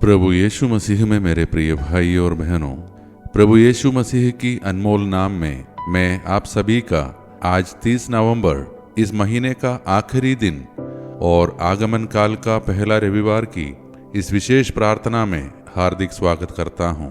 प्रभु यीशु मसीह में मेरे प्रिय भाई और बहनों, प्रभु यीशु मसीह की अनमोल नाम में मैं आप सभी का आज 30 नवंबर इस महीने का आखिरी दिन और आगमन काल का पहला रविवार की इस विशेष प्रार्थना में हार्दिक स्वागत करता हूँ।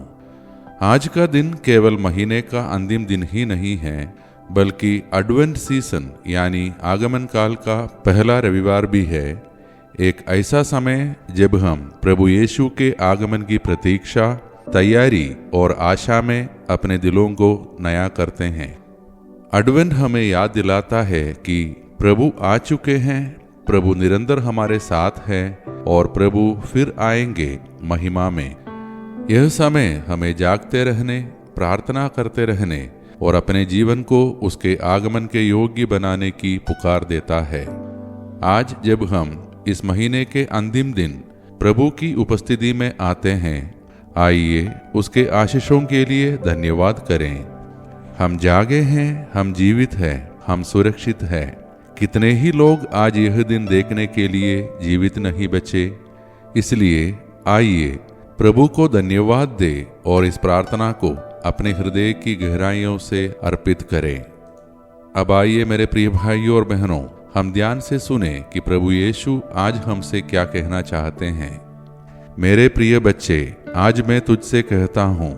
आज का दिन केवल महीने का अंतिम दिन ही नहीं है, बल्कि एडवेंट सीजन यानी आगमन काल का पहला रविवार भी है। एक ऐसा समय जब हम प्रभु यीशु के आगमन की प्रतीक्षा, तैयारी और आशा में अपने दिलों को नया करते हैं। एडवेंट हमें याद दिलाता है कि प्रभु आ चुके हैं, प्रभु निरंतर हमारे साथ है और प्रभु फिर आएंगे महिमा में। यह समय हमें जागते रहने, प्रार्थना करते रहने और अपने जीवन को उसके आगमन के योग्य बनाने की पुकार देता है। आज जब हम इस महीने के अंतिम दिन प्रभु की उपस्थिति में आते हैं, आइए उसके आशीषों के लिए धन्यवाद करें। हम जागे हैं, हम जीवित हैं, हम सुरक्षित हैं। कितने ही लोग आज यह दिन देखने के लिए जीवित नहीं बचे। इसलिए आइए प्रभु को धन्यवाद दे और इस प्रार्थना को अपने हृदय की गहराइयों से अर्पित करें। अब आइए मेरे प्रिय भाइयों और बहनों, हम ध्यान से सुने कि प्रभु यीशु आज हमसे क्या कहना चाहते हैं। मेरे प्रिय बच्चे, आज मैं तुझसे कहता हूँ,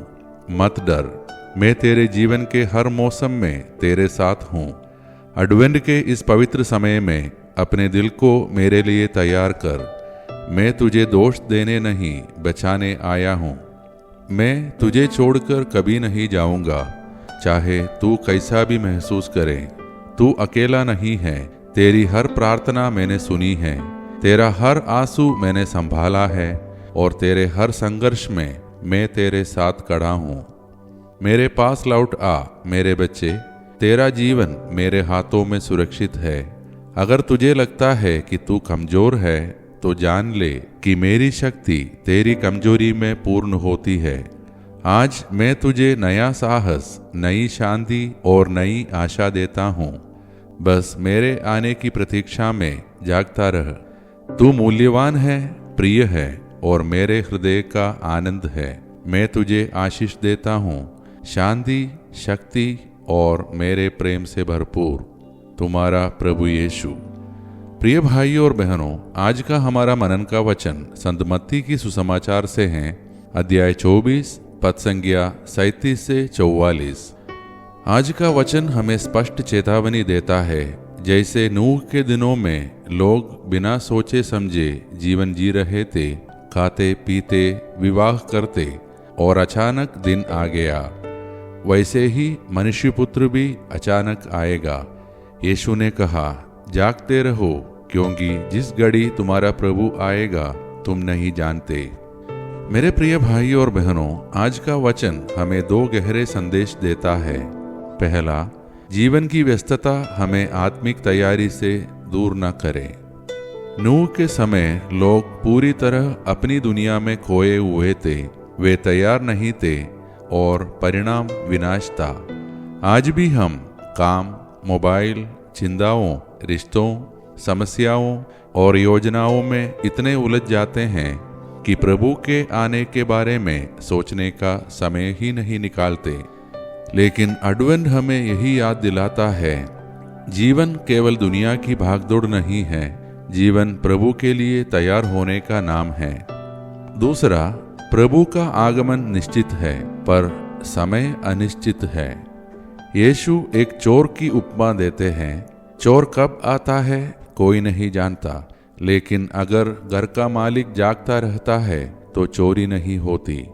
मत डर। मैं तेरे जीवन के हर मौसम में तेरे साथ हूँ। एडवेंट के इस पवित्र समय में अपने दिल को मेरे लिए तैयार कर। मैं तुझे दोष देने नहीं, बचाने आया हूँ। मैं तुझे छोड़कर कभी नहीं जाऊँगा, चाहे तू कैसा भी महसूस करे। तू अकेला नहीं है। तेरी हर प्रार्थना मैंने सुनी है, तेरा हर आंसू मैंने संभाला है और तेरे हर संघर्ष में मैं तेरे साथ खड़ा हूँ। मेरे पास लौट आ मेरे बच्चे, तेरा जीवन मेरे हाथों में सुरक्षित है। अगर तुझे लगता है कि तू कमजोर है, तो जान ले कि मेरी शक्ति तेरी कमजोरी में पूर्ण होती है। आज मैं तुझे नया साहस, नई शांति और नई आशा देता हूँ। बस मेरे आने की प्रतीक्षा में जागता रह। तू मूल्यवान है, प्रिय है और मेरे हृदय का आनंद है। मैं तुझे आशीष देता हूँ, शांति, शक्ति और मेरे प्रेम से भरपूर। तुम्हारा प्रभु यीशु। प्रिय भाइयों और बहनों, आज का हमारा मनन का वचन संत मत्ती की सुसमाचार से है, अध्याय 24 पद संख्या 37 से 44। आज का वचन हमें स्पष्ट चेतावनी देता है। जैसे नूह के दिनों में लोग बिना सोचे समझे जीवन जी रहे थे, खाते पीते विवाह करते और अचानक दिन आ गया, वैसे ही मनुष्य पुत्र भी अचानक आएगा। यीशु ने कहा, जागते रहो, क्योंकि जिस घड़ी तुम्हारा प्रभु आएगा तुम नहीं जानते। मेरे प्रिय भाइयों और बहनों, आज का वचन हमें दो गहरे संदेश देता है। पहला, जीवन की व्यस्तता हमें आत्मिक तैयारी से दूर न करे। नूह के समय लोग पूरी तरह अपनी दुनिया में खोए हुए थे। वे तैयार नहीं थे और परिणाम विनाश था। आज भी हम काम, मोबाइल, चिंताओं, रिश्तों, समस्याओं और योजनाओं में इतने उलझ जाते हैं कि प्रभु के आने के बारे में सोचने का समय ही नहीं निकालते। लेकिन एडवेंट हमें यही याद दिलाता है, जीवन केवल दुनिया की भागदौड़ नहीं है, जीवन प्रभु के लिए तैयार होने का नाम है। दूसरा, प्रभु का आगमन निश्चित है, पर समय अनिश्चित है। यीशु एक चोर की उपमा देते हैं। चोर कब आता है कोई नहीं जानता, लेकिन अगर घर का मालिक जागता रहता है तो चोरी नहीं होती।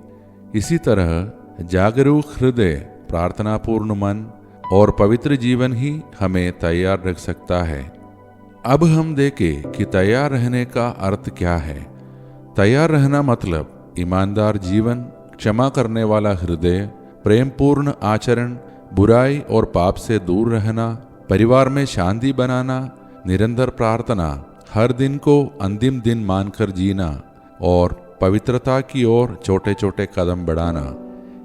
इसी तरह जागरूक हृदय, प्रार्थनापूर्ण मन और पवित्र जीवन ही हमें तैयार रख सकता है। अब हम देखें कि तैयार रहने का अर्थ क्या है। तैयार रहना मतलब ईमानदार जीवन, क्षमा करने वाला हृदय, प्रेमपूर्ण आचरण, बुराई और पाप से दूर रहना, परिवार में शांति बनाना, निरंतर प्रार्थना, हर दिन को अंतिम दिन मानकर जीना और पवित्रता की ओर छोटे छोटे कदम बढ़ाना।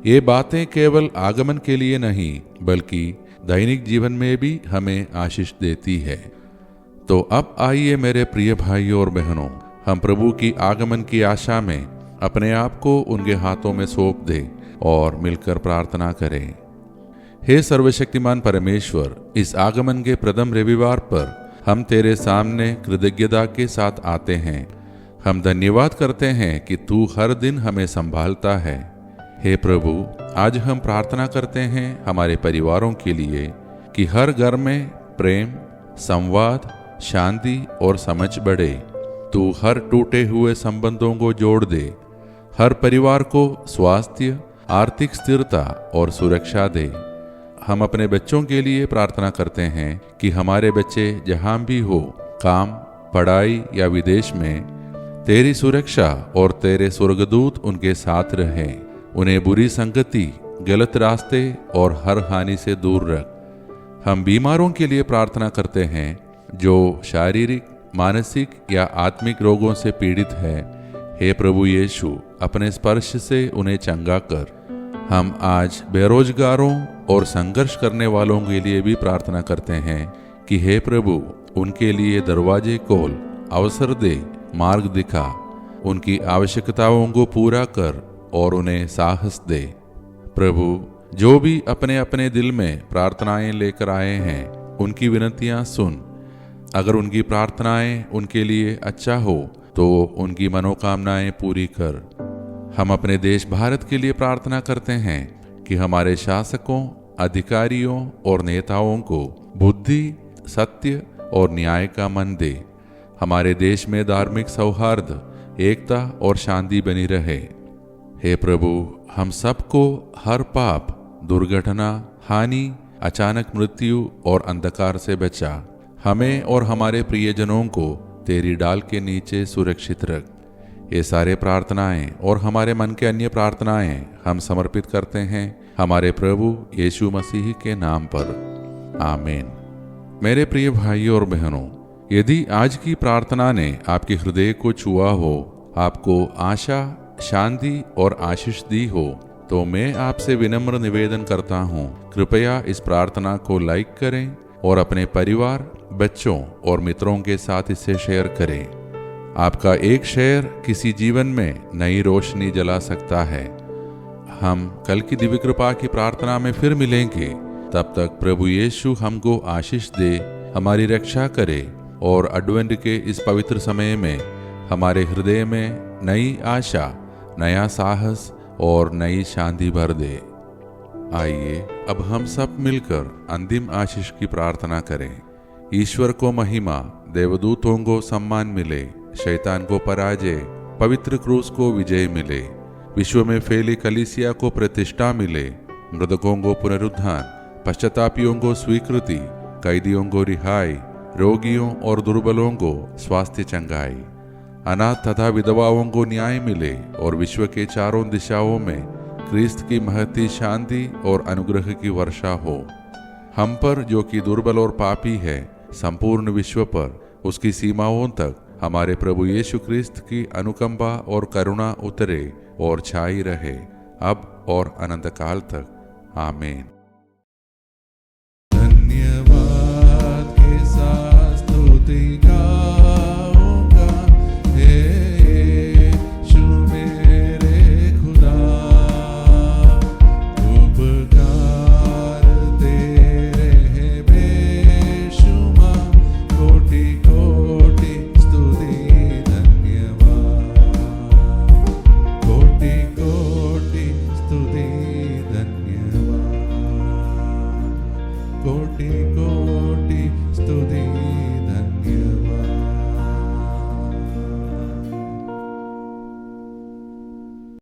ये बातें केवल आगमन के लिए नहीं, बल्कि दैनिक जीवन में भी हमें आशीष देती है। तो अब आइए मेरे प्रिय भाइयों और बहनों, हम प्रभु की आगमन की आशा में अपने आप को उनके हाथों में सौंप दे और मिलकर प्रार्थना करें। हे सर्वशक्तिमान परमेश्वर, इस आगमन के प्रथम रविवार पर हम तेरे सामने कृतज्ञता के साथ आते हैं। हम धन्यवाद करते हैं कि तू हर दिन हमें संभालता है। हे प्रभु, आज हम प्रार्थना करते हैं हमारे परिवारों के लिए कि हर घर में प्रेम, संवाद, शांति और समझ बढ़े। तू हर टूटे हुए संबंधों को जोड़ दे, हर परिवार को स्वास्थ्य, आर्थिक स्थिरता और सुरक्षा दे। हम अपने बच्चों के लिए प्रार्थना करते हैं कि हमारे बच्चे जहां भी हो, काम, पढ़ाई या विदेश में, तेरी सुरक्षा और तेरे स्वर्गदूत उनके साथ रहे। उन्हें बुरी संगति, गलत रास्ते और हर हानि से दूर रख। हम बीमारों के लिए प्रार्थना करते हैं जो शारीरिक, मानसिक या आत्मिक रोगों से पीड़ित है। हे प्रभु यीशु, अपने स्पर्श से उन्हें चंगा कर। हम आज बेरोजगारों और संघर्ष करने वालों के लिए भी प्रार्थना करते हैं कि हे प्रभु, उनके लिए दरवाजे खोल, अवसर दे, मार्ग दिखा, उनकी आवश्यकताओं को पूरा कर और उन्हें साहस दे। प्रभु, जो भी अपने अपने दिल में प्रार्थनाएं लेकर आए हैं, उनकी विनतियां सुन। अगर उनकी प्रार्थनाएं उनके लिए अच्छा हो तो उनकी मनोकामनाएं पूरी कर। हम अपने देश भारत के लिए प्रार्थना करते हैं कि हमारे शासकों, अधिकारियों और नेताओं को बुद्धि, सत्य और न्याय का मन दे। हमारे देश में धार्मिक सौहार्द, एकता और शांति बनी रहे। हे प्रभु, हम सबको हर पाप, दुर्घटना, हानि, अचानक मृत्यु और अंधकार से बचा। हमें और हमारे प्रियजनों को तेरी डाल के नीचे सुरक्षित रख। ये सारे प्रार्थनाएं और हमारे मन के अन्य प्रार्थनाएं हम समर्पित करते हैं हमारे प्रभु यीशु मसीह के नाम पर। आमीन। मेरे प्रिय भाइयों और बहनों, यदि आज की प्रार्थना ने आपके हृदय को छुआ हो, आपको आशा, शांति और आशीष दी हो, तो मैं आपसे विनम्र निवेदन करता हूँ, कृपया इस प्रार्थना को लाइक करें और अपने परिवार, बच्चों और मित्रों के साथ इसे शेयर करें। आपका एक शेयर किसी जीवन में नई रोशनी जला सकता है। हम कल की दिव्य कृपा की प्रार्थना में फिर मिलेंगे। तब तक प्रभु यीशु हमको आशीष दे, हमारी रक्षा करे और एडवेंट के इस पवित्र समय में हमारे हृदय में नई आशा, नया साहस और नई शांति भर दे। आइए अब हम सब मिलकर अंतिम आशीष की प्रार्थना करें। ईश्वर को महिमा, देवदूतों को सम्मान मिले, शैतान को पराजय, पवित्र क्रूस को विजय मिले, विश्व में फैली कलीसिया को प्रतिष्ठा मिले, मृतकों को पुनरुत्थान, पश्चातापियों को स्वीकृति, कैदियों को रिहाई, रोगियों और दुर्बलों को स्वास्थ्य चंगाई, अनाथ तथा विधवाओं को न्याय मिले और विश्व के चारों दिशाओं में क्रिस्त की महती शांति और अनुग्रह की वर्षा हो। हम पर जो कि दुर्बल और पापी है, संपूर्ण विश्व पर उसकी सीमाओं तक हमारे प्रभु यीशु क्रिस्त की अनुकंपा और करुणा उतरे और छाई रहे, अब और अनंत काल तक। आमीन। धन्यवाद के साथ स्तुति गाऊंगा, हे यीशु मेरे खुदा, उपकार तेरे हैं बेशुमार, कोटि कोटि स्तुति धन्यवाद, कोटि कोटि स्तुति धन्यवाद, कोटि कोटि स्तुति।